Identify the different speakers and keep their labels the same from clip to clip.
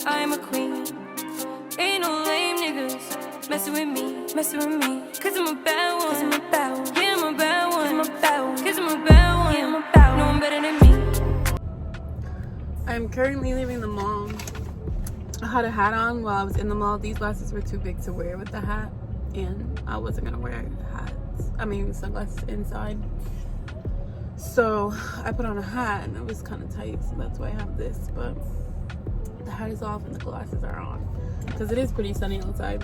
Speaker 1: I am a queen. Ain't no lame niggas messing with me, cause I'm a bad one, yeah, I'm a bad one, cause I'm a bad one, yeah, I'm a bad one, no one better than me.
Speaker 2: I'm currently leaving the mall. I had a hat on while I was in the mall. These glasses were too big to wear with the hat, and I wasn't gonna wear sunglasses inside. So I put on a hat and it was kind of tight, so that's why I have this. But the hat is off and the glasses are on because it is pretty sunny outside.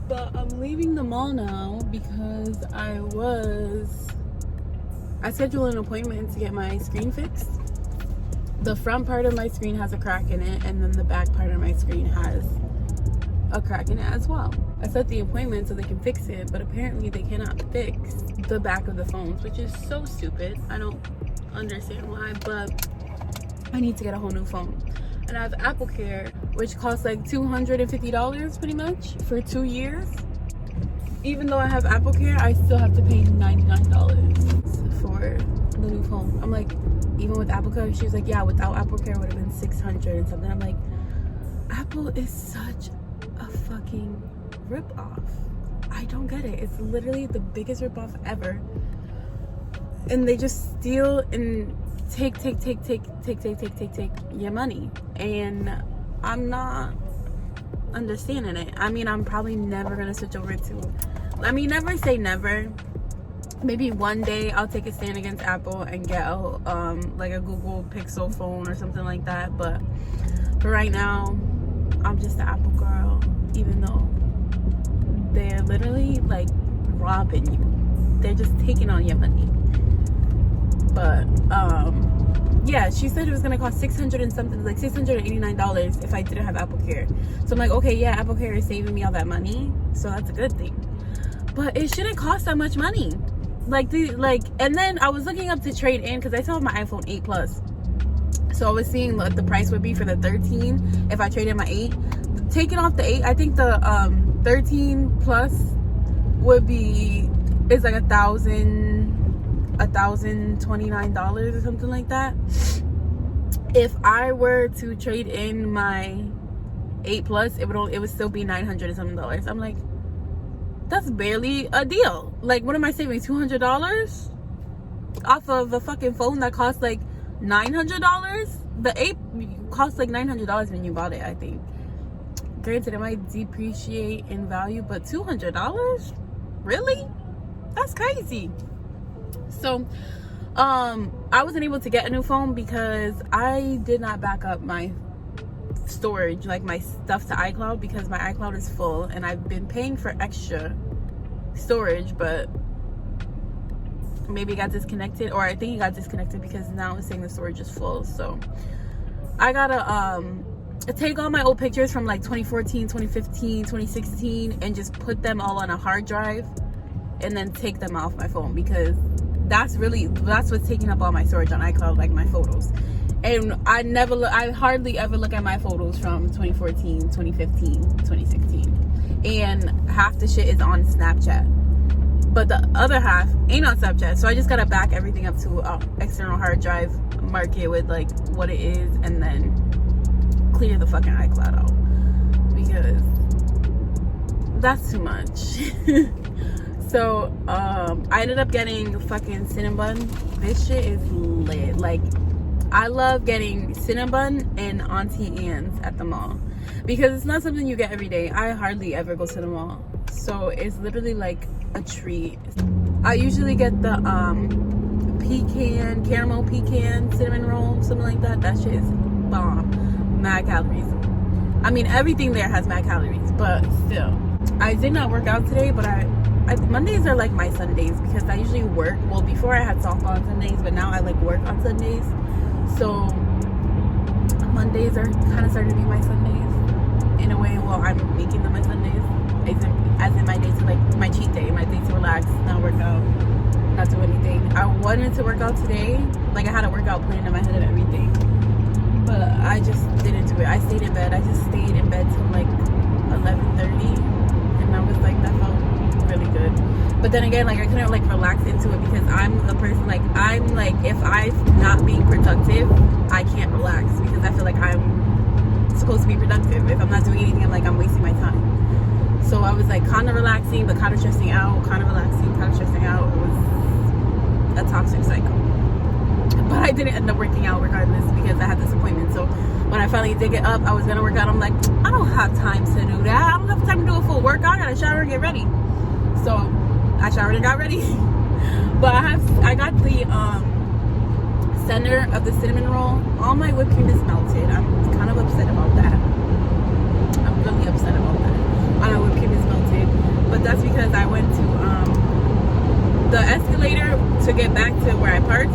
Speaker 2: But I'm leaving the mall now because I scheduled an appointment to get my screen fixed. The front part of my screen has a crack in it, and then the back part of my screen has a crack in it as well. I set the appointment so they can fix it, but apparently they cannot fix the back of the phones, which is so stupid. I don't understand why, but I need to get a whole new phone. And I have Apple Care, which costs like $250 pretty much for 2 years. Even though I have Apple Care, I still have to pay $99 for the new phone. I'm like, even with Apple Care? She was like, yeah, without Apple Care it would have been $600 and something. I'm like, Apple is such a fucking rip-off. I don't get it. It's literally the biggest rip-off ever. And they just steal and take your money. And I'm not understanding it. I mean, I'm probably never gonna switch over to, I mean, never say never. Maybe one day I'll take a stand against Apple and get like a Google Pixel phone or something like that. But for right now, I'm just an Apple girl, even though they're literally like robbing you. They're just taking all your money. But yeah, she said it was gonna cost $600 and something, like $689 if I didn't have Apple Care. So I'm like, okay, yeah, Apple Care is saving me all that money, so that's a good thing. But it shouldn't cost that much money. And then I was looking up to trade in because I still have my iPhone 8 Plus. So I was seeing what the price would be for the 13 if I trade in my 8. Taking off the 8, I think the 13 Plus is like $1,029 or something like that. If I were to trade in my 8 Plus, it would still be $900 and something. I'm like, that's barely a deal. Like, what am I saving? $200 off of a fucking phone that costs like $900? The 8 cost like $900 when you bought it, I think. Granted, it might depreciate in value, but $200? Really? That's crazy. So I wasn't able to get a new phone because I did not back up my storage, like my stuff, to iCloud, because my iCloud is full and I've been paying for extra storage, but maybe it got disconnected, or I think it got disconnected because now it's saying the storage is full. So I gotta take all my old pictures from like 2014, 2015, 2016 and just put them all on a hard drive and then take them off my phone, because that's what's taking up all my storage on iCloud, like my photos. And I hardly ever look at my photos from 2014, 2015, 2016. And half the shit is on Snapchat. But the other half ain't on Snapchat. So I just gotta back everything up to external hard drive, mark it with like what it is, and then clear the fucking iCloud out. Because that's too much. So I ended up getting fucking Cinnabon. This shit is lit. Like, I love getting Cinnabon and Auntie Anne's at the mall because it's not something you get every day. I hardly ever go to the mall, so it's literally like a treat. I usually get the caramel pecan cinnamon roll, something like that. That shit is bomb. Mad calories. I mean, everything there has mad calories, but still. I did not work out today, but Mondays are like my Sundays because I usually work. Well, before I had softball on Sundays, but now I like work on Sundays. So Mondays are kind of starting to be my Sundays in a way. Well, I'm making them my Sundays, as in my day to, like, my cheat day, my day to relax, not work out, not do anything. I wanted to work out today. Like, I had a workout plan in my head and everything, but I just didn't do it. I stayed in bed. I just stayed in bed till like 11:30, and I was like, that felt really good. But then again, like, I couldn't like relax into it because I'm a person, like, I'm like, if I'm not being productive, I can't relax because I feel like I'm supposed to be productive. If I'm not doing anything, I'm like, I'm wasting my time. So I was like kind of relaxing, but kind of stressing out, kind of relaxing, kind of stressing out. It was a toxic cycle. But I didn't end up working out regardless because I had this appointment. So when I finally did get up, I was gonna work out. I'm like, I don't have time to do that. I don't have time to do a full workout. I gotta shower and get ready. So I showered and got ready. But I got the center of the cinnamon roll. All my whipped cream is melted. I'm kind of upset about that. I'm really upset about that. All my whipped cream is melted. But that's because I went to the escalator to get back to where I parked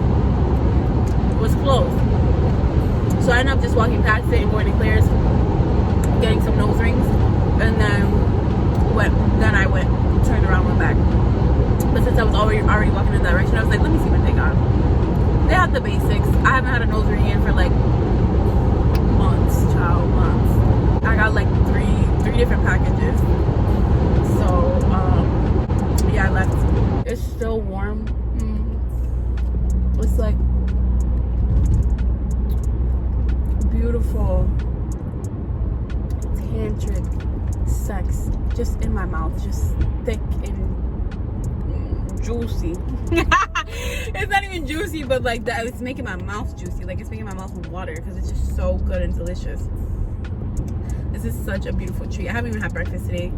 Speaker 2: was closed. So I ended up just walking past it and going to Claire's, getting some nose rings, and then I turned around, went back. But since I was already walking in that direction, I was like, let me see what they got. They have the basics. I haven't had a nose ring in for like months. I got like three different packages. So yeah, I left. It's still warm. It's like beautiful tantric sex just in my mouth, just thick and juicy. It's not even juicy, but like that, it's making my mouth juicy. Like it's making my mouth water because it's just so good and delicious. This is such a beautiful treat. I haven't even had breakfast today,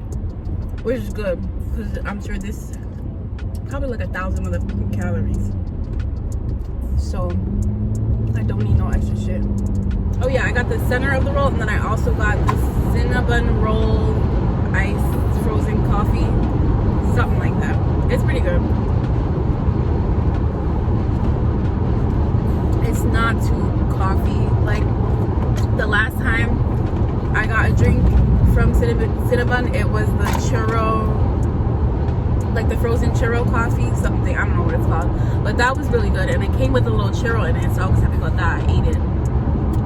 Speaker 2: which is good because I'm sure this probably like 1,000 motherfucking calories. So I don't need no extra shit. Oh yeah, I got the center of the roll, and then I also got the cinnamon roll iced frozen coffee, something like that. It's pretty good. It's not too coffee. Like the last time I got a drink from Cinnabon, it was the churro, like the frozen churro coffee, something, I don't know what it's called, but that was really good, and it came with a little churro in it, so I was happy about that. I ate it,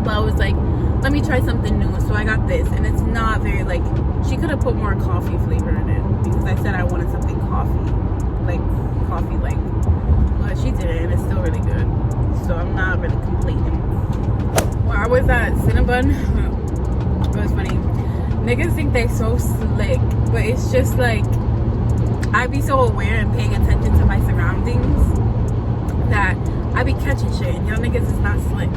Speaker 2: but I was like, let me try something new, so I got this, and it's not very, like, she could have put more coffee flavor in it, because I said I wanted something coffee like, but she didn't, and it's still really good, so I'm not really complaining. Well, I was at Cinnabon. It was funny. Niggas think they so slick, but it's just like, I be so aware and paying attention to my surroundings that I be catching shit, and y'all niggas is not slick.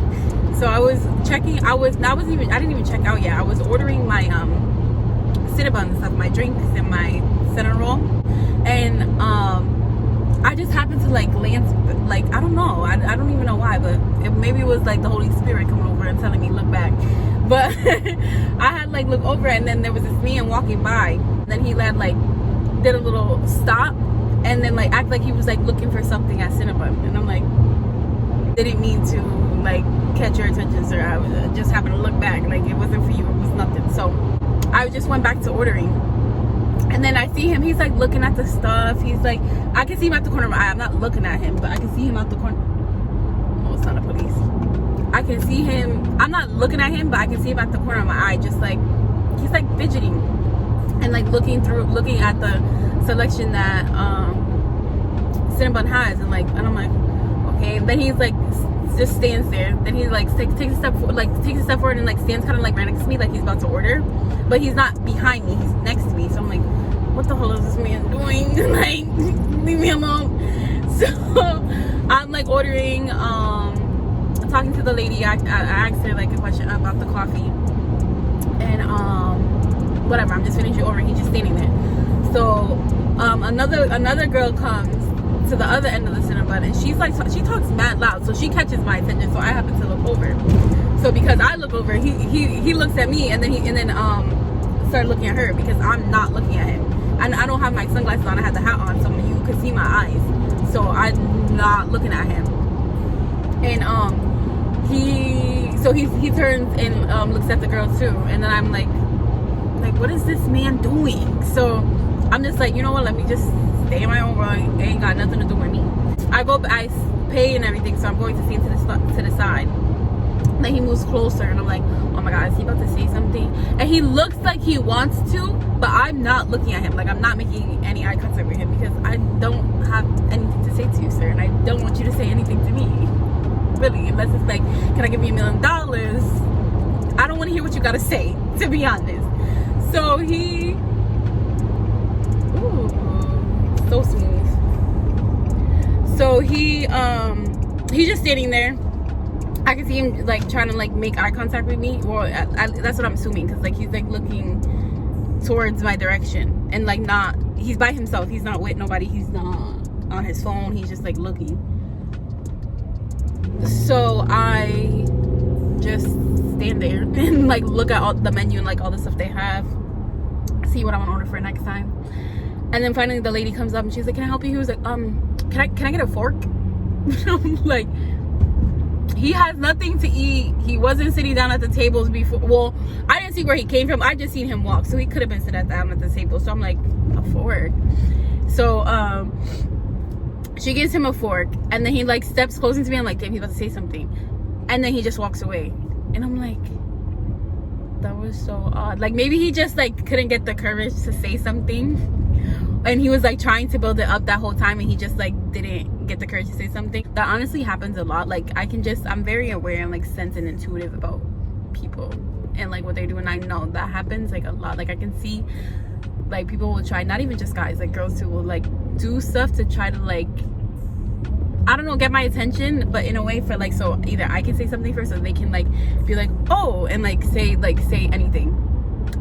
Speaker 2: So I was checking, I didn't even check out yet. I was ordering my Cinnabon and stuff, my drinks and my center roll, and I just happened to like glance, like, I don't know, I don't even know why, but maybe it was like the Holy Spirit coming over and telling me look back. But I had like look over, and then there was this man walking by, and then he had like did a little stop and then like act like he was like looking for something at Cinnabon, and I'm like, didn't mean to like catch your attention, sir. I just happened to look back, like it wasn't for you, it was nothing. So I just went back to ordering, and then I see him, he's like looking at the stuff, he's like, I can see him at the corner of my eye. I'm not looking at him, but I can see him out the corner. Oh, it's not a police. I can see him, I'm not looking at him, but I can see him at the corner of my eye, just like, he's like fidgeting and like looking at the selection that Cinnabon has, and I'm like, okay. And then he's like just stands there, then he like takes a step forward and like stands kind of like right next to me, like he's about to order, but he's not behind me, he's next to me. So I'm like, what the hell is this man doing? Like, leave me alone. So I'm like ordering, talking to the lady. I asked her like a question about the coffee, and whatever, I'm just finishing ordering, he's just standing there. So another girl comes to the other end of the Cinnabon, and she's like, she talks mad loud, so she catches my attention, so I happen to look over. So because I look over, he looks at me, and then started looking at her, because I'm not looking at him, and I don't have my sunglasses on, I had the hat on, so you could see my eyes, so I'm not looking at him. And he turns and looks at the girl too, and then I'm like, what is this man doing? So I'm just like, you know what, let me just stay in my own world. It ain't got nothing to do with me. I pay and everything, so I'm going to see him to the side. Then he moves closer, and I'm like, oh my god, is he about to say something? And he looks like he wants to, but I'm not looking at him. Like, I'm not making any eye contact with him, because I don't have anything to say to you, sir, and I don't want you to say anything to me, really, unless it's like, can I give you $1 million? I don't want to hear what you gotta say, to be honest. So he, ooh, so smooth. So he's just standing there. I can see him like trying to like make eye contact with me. Well, that's what I'm assuming, because like he's like looking towards my direction, and like not, he's by himself, he's not with nobody, he's not on his phone, he's just like looking. So I just stand there and like look at all the menu and like all the stuff they have, see what I want to order for next time. And then finally the lady comes up and she's like, can I help you? He was like, can I get a fork? I'm like, he has nothing to eat. He wasn't sitting down at the tables before. Well, I didn't see where he came from. I just seen him walk, so he could have been sitting down at the table. So I'm like, a fork? So she gives him a fork, and then he like steps closer to me. I'm like, damn, he's about to say something, and then he just walks away. And I'm like, that was so odd. Like maybe he just like couldn't get the courage to say something, and he was like trying to build it up that whole time, and he just like didn't get the courage to say something. That honestly happens a lot. Like I'm very aware and like sense and intuitive about people and like what they're doing. I know that happens like a lot. Like I can see like people will try, not even just guys, like girls too, will like do stuff to try to like, I don't know, get my attention, but in a way for like, so either I can say something first, or they can like be like, oh, and like say anything.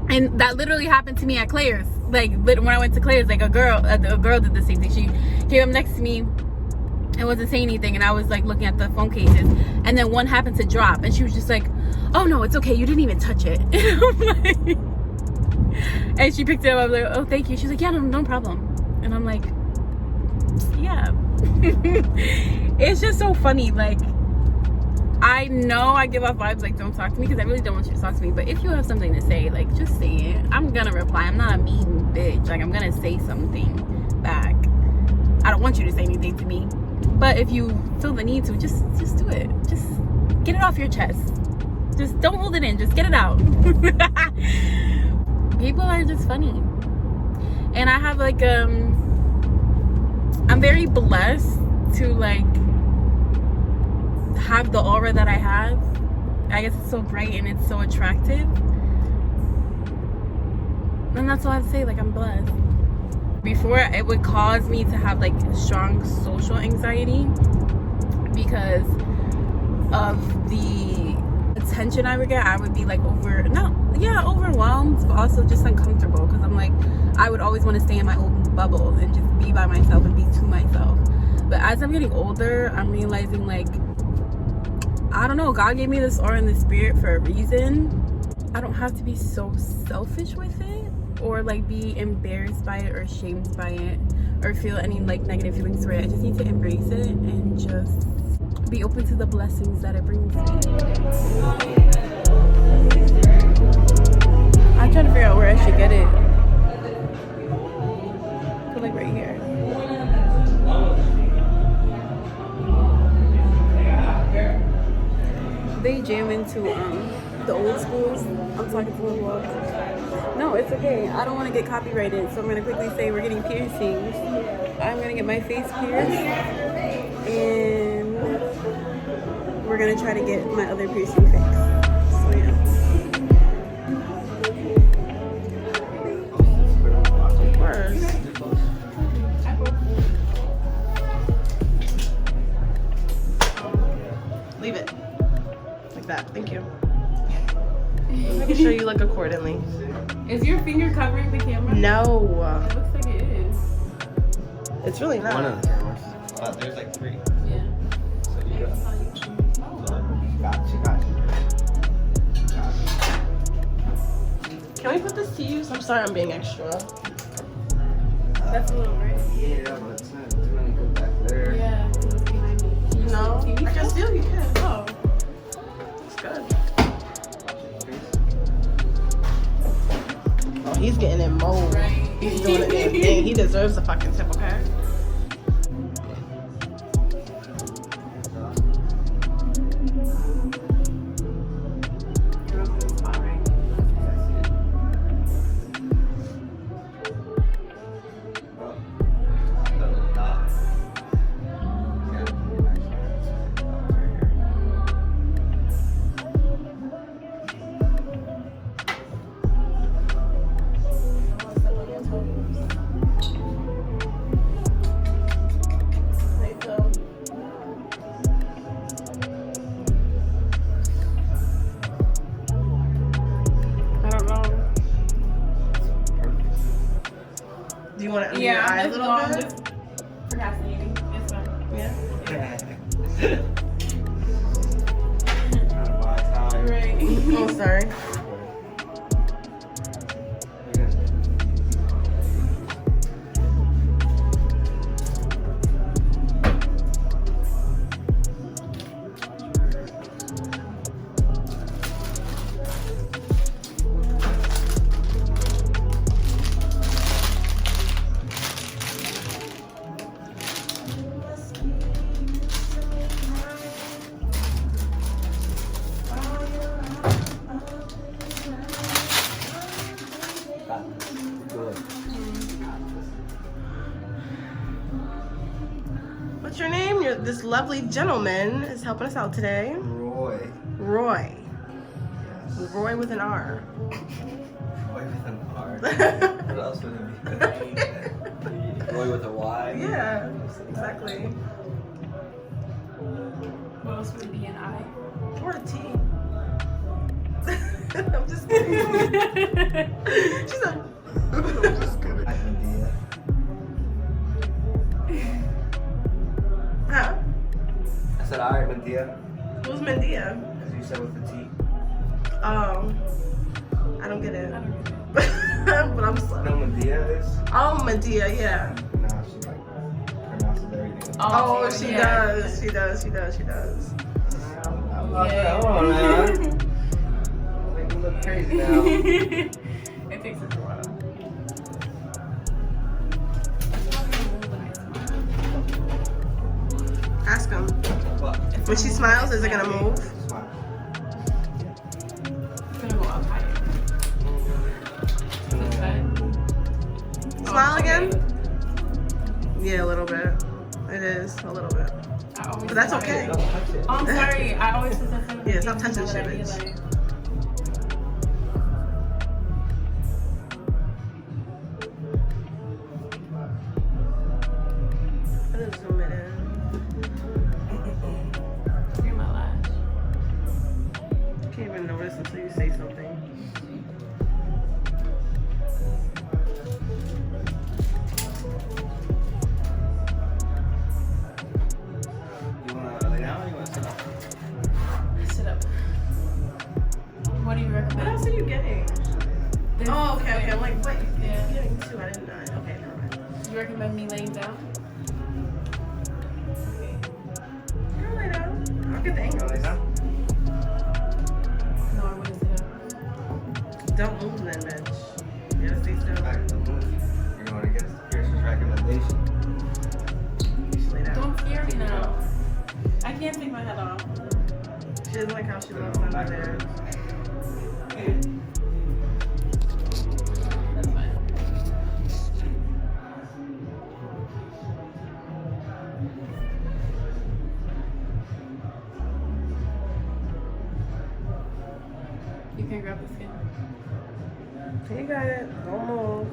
Speaker 2: And that literally happened to me at Claire's. Like when I went to Claire's, like a girl did the same thing. She came up next to me and wasn't saying anything, and I was like looking at the phone cases, and then one happened to drop, and she was just like, oh no, it's okay, you didn't even touch it. And she picked it up. I was like, oh, thank you. She's like, yeah, no problem. And I'm like, yeah. It's just so funny. Like I know I give off vibes like don't talk to me, because I really don't want you to talk to me, but if you have something to say, like just say it. I'm gonna reply. I'm not a mean bitch. Like I'm gonna say something back. I don't want you to say anything to me, but if you feel the need to, just do it. Just get it off your chest. Just don't hold it in, just get it out. People are just funny. And I have like I'm very blessed to like have the aura that I have. I guess it's so bright and it's so attractive, and that's all I have to say. Like I'm blessed. Before, it would cause me to have like strong social anxiety because of the attention I would get. I would be like overwhelmed, but also just uncomfortable, because I'm like, I would always want to stay in my own bubble and just be by myself and be to myself. But as I'm getting older, I'm realizing like, I don't know, God gave me this aura and this spirit for a reason. I don't have to be so selfish with it, or like be embarrassed by it or ashamed by it, or feel any like negative feelings for it. I just need to embrace it and just be open to the blessings that it brings me. I'm trying to figure out where I should get it. I feel like right here. They jam into the old schools. I'm talking to a vlog. No, it's okay. I don't want to get copyrighted, so I'm going to quickly say we're getting piercings. I'm going to get my face pierced, and we're going to try to get my other piercing fixed. So yeah.
Speaker 3: Leave it. Like that. Thank you. Making sure you look accordingly.
Speaker 2: Is your finger covering the camera?
Speaker 3: No.
Speaker 2: It looks like it is.
Speaker 3: It's really not.
Speaker 4: One of the cameras. There's like 3.
Speaker 2: Yeah.
Speaker 4: So you got. Gotcha.
Speaker 3: Can we put this to use? I'm sorry I'm being extra.
Speaker 2: That's a little right.
Speaker 4: Yeah, but it's not doing any good back there.
Speaker 2: Yeah, it's behind me.
Speaker 3: No.
Speaker 2: TV
Speaker 3: I can still, you can.
Speaker 2: Oh.
Speaker 3: It's good. Oh, he's getting in mode.
Speaker 2: Right.
Speaker 3: He's doing the damn thing. He deserves a fucking tip, okay? want it under your eye a little bit?
Speaker 2: Just procrastinating. It's fine.
Speaker 3: Yeah.
Speaker 4: Trying to buy time.
Speaker 2: Right.
Speaker 3: Oh, sorry.
Speaker 4: Good.
Speaker 3: What's your name? This lovely gentleman is helping us out today.
Speaker 4: Roy.
Speaker 3: Roy.
Speaker 4: Yes.
Speaker 3: Roy with an R.
Speaker 4: Roy with an R. What else would it be? Roy with a Y?
Speaker 3: Yeah, exactly.
Speaker 2: What else would it be an eye?
Speaker 3: Or a T. I'm just kidding. She's like,
Speaker 4: I'm just kidding. Medea.
Speaker 3: huh?
Speaker 4: I said, alright, Medea.
Speaker 3: Who's Medea?
Speaker 4: As you said with the T.
Speaker 3: I don't get it. But I'm sorry.
Speaker 4: No, Medea is?
Speaker 3: Oh, Medea, yeah.
Speaker 4: Nah, she like pronounces everything.
Speaker 3: Oh, she
Speaker 2: yeah.
Speaker 3: does. She does.
Speaker 2: Yeah.
Speaker 4: Hold on now. Make me look crazy now.
Speaker 2: It takes us a while.
Speaker 3: Ask him.
Speaker 4: What?
Speaker 3: When she smiles, is it gonna move?
Speaker 4: Smile.
Speaker 2: It's gonna go up higher. This side.
Speaker 3: Smile again? Yeah, a little bit. It is, a little bit.
Speaker 2: I always
Speaker 3: But that's
Speaker 2: say-
Speaker 3: okay.
Speaker 4: Don't touch it.
Speaker 2: Oh, I'm sorry. I always say something.
Speaker 3: Yeah, stop touching shit,
Speaker 2: That I
Speaker 3: bitch.
Speaker 2: like.
Speaker 3: I didn't zoom it in.
Speaker 2: You're my lash.
Speaker 3: Can't even notice until you say something.
Speaker 4: You wanna lay down or you wanna sit up?
Speaker 2: Sit up. What do you
Speaker 3: What
Speaker 2: recommend?
Speaker 3: else are you getting?
Speaker 2: This-
Speaker 3: Oh, okay. I'm like, what?
Speaker 2: Yeah.
Speaker 3: You're getting two. I didn't know. Okay, never mind.
Speaker 2: You recommend me laying down?
Speaker 3: You're lay down. I'll get the
Speaker 4: You wanna lay
Speaker 3: angles.
Speaker 4: down?
Speaker 2: No, I want to sit up.
Speaker 3: Don't move then, bitch. You gotta stay still.
Speaker 4: Back to the move. You're going against Kirsten's recommendation.
Speaker 3: You should lay down.
Speaker 2: Don't scare me now. I can't take my head off.
Speaker 3: She doesn't like how she
Speaker 4: Put it
Speaker 3: looks
Speaker 4: on
Speaker 3: under there.
Speaker 4: backwards.
Speaker 2: That's fine. You can grab the skin.
Speaker 3: You got it. Don't move.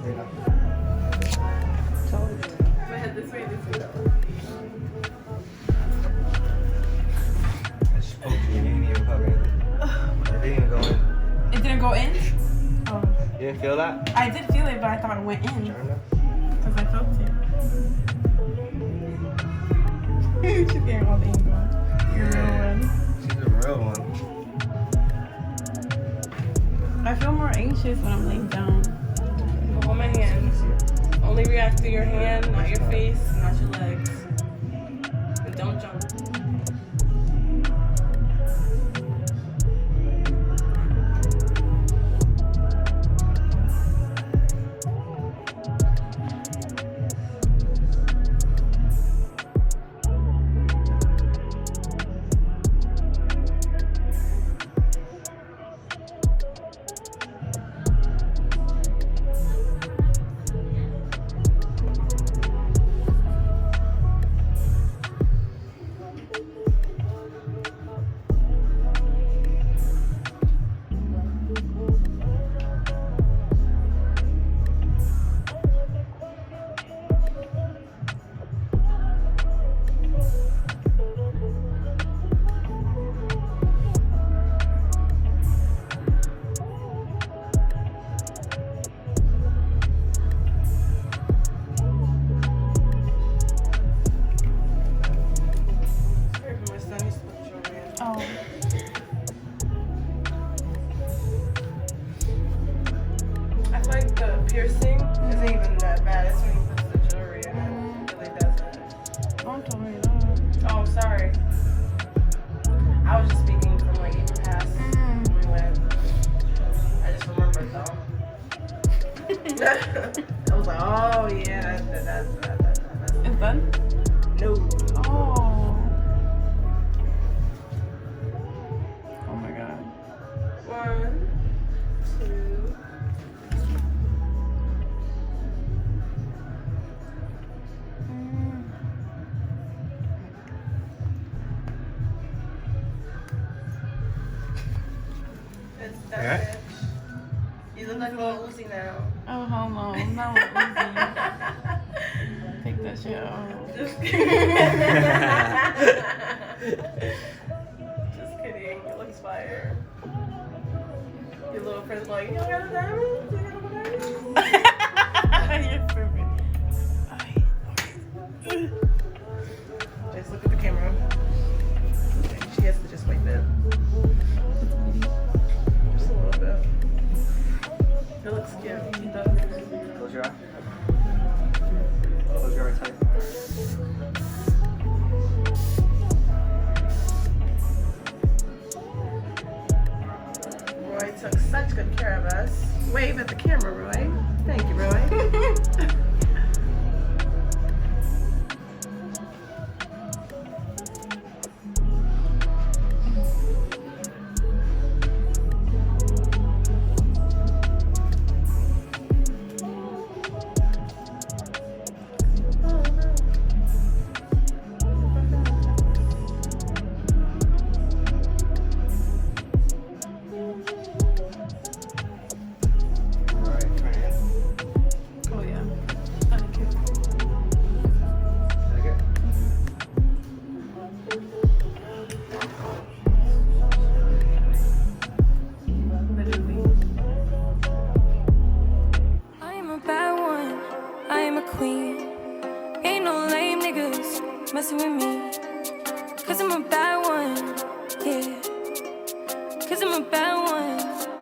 Speaker 4: Lay down.
Speaker 2: My head this way, this way.
Speaker 4: I just poked you. You didn't even cover it. It didn't even go in.
Speaker 2: It didn't go in? Oh.
Speaker 4: You didn't feel that?
Speaker 2: I did feel it, but I thought it went in.
Speaker 4: Turn up.
Speaker 2: Because I felt it. She's getting all the ink on. You're a real one.
Speaker 4: She's a real one.
Speaker 2: I feel more anxious when I'm laying down.
Speaker 3: Hold my hand. Only react to your hand, not your face, not your legs. And don't jump. I was like, oh yeah, that's
Speaker 2: It's done?
Speaker 3: no.
Speaker 2: Oh. Oh my god.
Speaker 3: 1, 2. It's that
Speaker 4: Yeah.
Speaker 3: bitch. You look like a little Uzi now.
Speaker 2: Oh, hell no. Not with Uzi. Take that shit out.
Speaker 3: Just kidding. Just kidding. It looks fire. Your little friend's like, you don't got a diamond? You got a diamond?
Speaker 2: You're perfect.
Speaker 3: Just look at the camera. Okay, she has to just wipe it. Just a little bit. It looks cute. It does.
Speaker 4: Close your eye. Close your eye tight.
Speaker 3: Roy took such good care of us. Wave at the camera, Roy. Thank you, Roy.
Speaker 4: Alright, turn it in.
Speaker 2: Oh, yeah. Thank you.
Speaker 4: Like it?
Speaker 1: I am a bad one, I am a queen. Ain't no lame niggas messing with me. Cause I'm a bad one, yeah. Cause I'm a bad